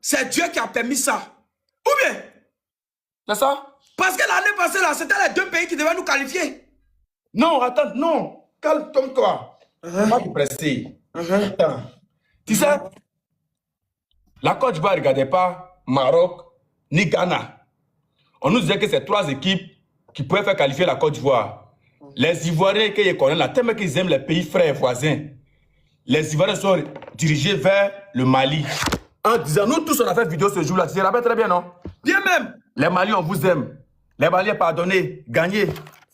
c'est Dieu qui a permis ça. Ou bien? C'est ça? Parce que l'année passée, là, c'était les deux pays qui devaient nous qualifier. Non, attends, non. Calme-toi. Pas te presser. Attends. Tu sais, la Côte d'Ivoire ne regardait pas Maroc ni Ghana. On nous disait que c'est 3 équipes qui pouvaient faire qualifier la Côte d'Ivoire. Les Ivoiriens qu'ils connaissent là, tellement qu'ils aiment les pays frères et voisins, les Ivoiriens sont dirigés vers le Mali. En disant, nous tous on a fait vidéo ce jour-là, tu te rappelles très bien, non? Bien même. Les Maliens, on vous aime. Les Maliens, pardonnez, gagnez.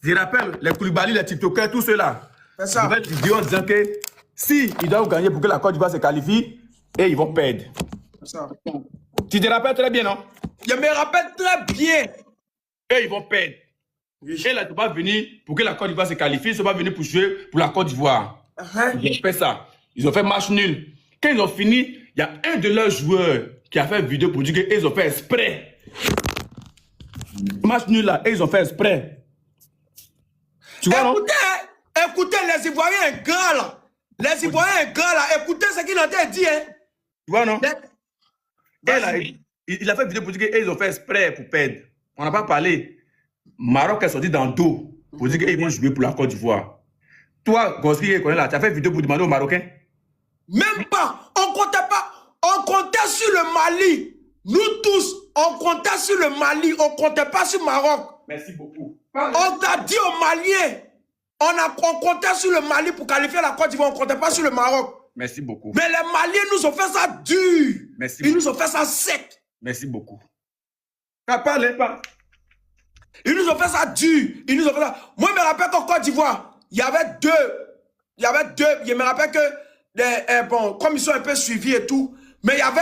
Je rappelle, les Koulibaly, les TikTokers, tous ceux-là. C'est ça. Ils vont être vidéo en disant que si ils doivent gagner pour que la Côte d'Ivoire se qualifie, et ils vont perdre. C'est ça. Tu te rappelles très bien, non? Je me rappelle très bien. Et ils vont perdre. Et là, ils ne sont pas venus pour que la Côte d'Ivoire se qualifie, ils ne sont pas venus pour jouer pour la Côte d'Ivoire. Ils ont fait ça. Ils ont fait match nul. Quand ils ont fini, il y a un de leurs joueurs qui a fait une vidéo pour dire qu'ils ont fait exprès. Match nul là, et ils ont fait exprès. Tu vois, non? Écoutez, les Ivoiriens grands là. Les Ivoiriens grands là, écoutez ce qu'il a dit. Hein. Tu vois, non? Et là, il a fait une vidéo pour dire qu'ils ont fait exprès pour perdre. On n'a pas parlé. Maroc est sorti dans le dos pour dire qu'ils vont jouer pour la Côte d'Ivoire. Toi, Gosli, tu as fait une vidéo pour demander aux Marocains? Même pas. On comptait pas. On comptait sur le Mali. Nous tous, on comptait sur le Mali. On comptait pas sur le Maroc. Merci beaucoup. On a dit aux Maliens. On comptait sur le Mali pour qualifier la Côte d'Ivoire. On comptait pas sur le Maroc. Merci beaucoup. Mais les Maliens nous ont fait ça dur. Merci Ils nous ont fait ça sec. Merci beaucoup. Parlez pas. Ils nous ont fait ça dur. Ils nous ont fait ça. Moi, je me rappelle qu'en Côte d'Ivoire, il y avait deux. Je me rappelle que, bon, comme ils sont un peu suivis et tout, mais il y avait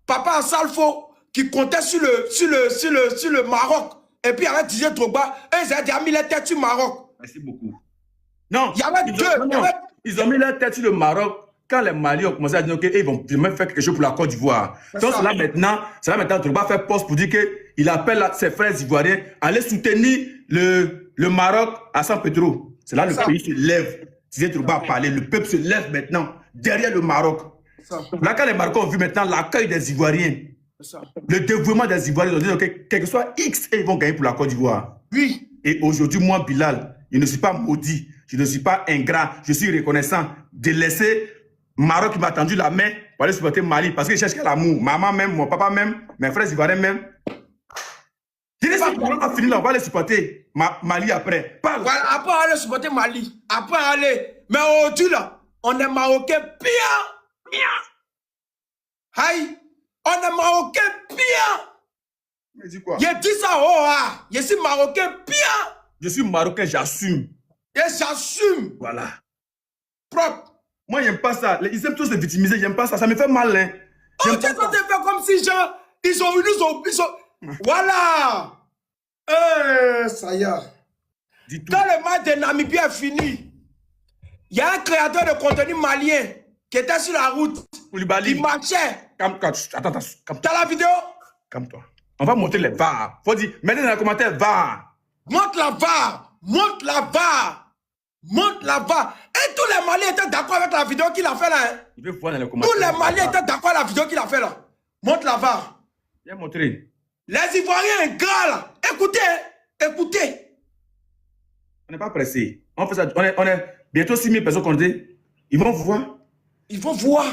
Papa Ansalfo qui comptait sur le Maroc. Et puis il y avait Didier Drogba. Et ils avaient mis les têtes sur le Maroc. Merci beaucoup. Non, il y avait deux. Ils ont mis leur tête sur le Maroc quand les Maliens ont commencé à dire qu'ils vont même faire quelque chose pour la Côte d'Ivoire. Donc c'est là maintenant, Drogba fait poste pour dire qu'il appelle ses frères ivoiriens à aller soutenir le Maroc à San Pedro. C'est là le pays se lève. Didier Drogba a parlé, le peuple se lève maintenant derrière le Maroc. Là, quand les Marocains ont vu maintenant l'accueil des Ivoiriens, le dévouement des Ivoiriens, ils ont dit que quel que soit X, ils vont gagner pour la Côte d'Ivoire. Oui. Et aujourd'hui, moi, Bilal, je ne suis pas maudit, je ne suis pas ingrat, je suis reconnaissant de laisser Maroc qui m'a tendu la main pour aller supporter Mali parce qu'il cherche l'amour. Maman même, mon papa même, mes frères ivoiriens même. Je dis si Maroc a fini là, on va aller supporter Mali après. Parle. Voilà, après on va aller supporter Mali. Après aller. Mais aujourd'hui là, on est Marocains pire. Aïe, on est Marocains pire. Mais dis quoi? Je dis ça, oh ah. Je suis Marocain pire. Je suis Marocain, j'assume. Et j'assume. Voilà. Propre. Moi, j'aime pas ça. Ils aiment tous se victimiser, j'aime pas ça. Ça me fait mal, hein. Oh, tu es en train de faire comme si genre, ils ont... Voilà. Ça y est. Quand le match de Namibie est fini, il y a un créateur de contenu malien qui était sur la route. Koulibaly. Il marchait. Attends. T'as la vidéo? Calme-toi. On va montrer les VAR. Faut dire, mettez dans les commentaires VAR. Montre la VAR. Montre la VAR. Montre la VAR. Et tous les Maliens étaient d'accord avec la vidéo qu'il a fait là. Hein? Il veut voir dans les commentaires. Tous les Maliens étaient d'accord avec la vidéo qu'il a fait là. Montre la VAR. Viens montrer. Les Ivoiriens gars là. Écoutez. On n'est pas pressé. On fait ça. On est bientôt 6 000 personnes connectées. Ils vont voir. Ils vont voir.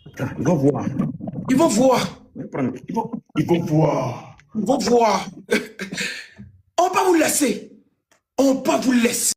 Attends, ils vont voir. Ils vont voir. Ils vont voir. Ils vont voir. On va pas vous laisser. On va pas vous laisser.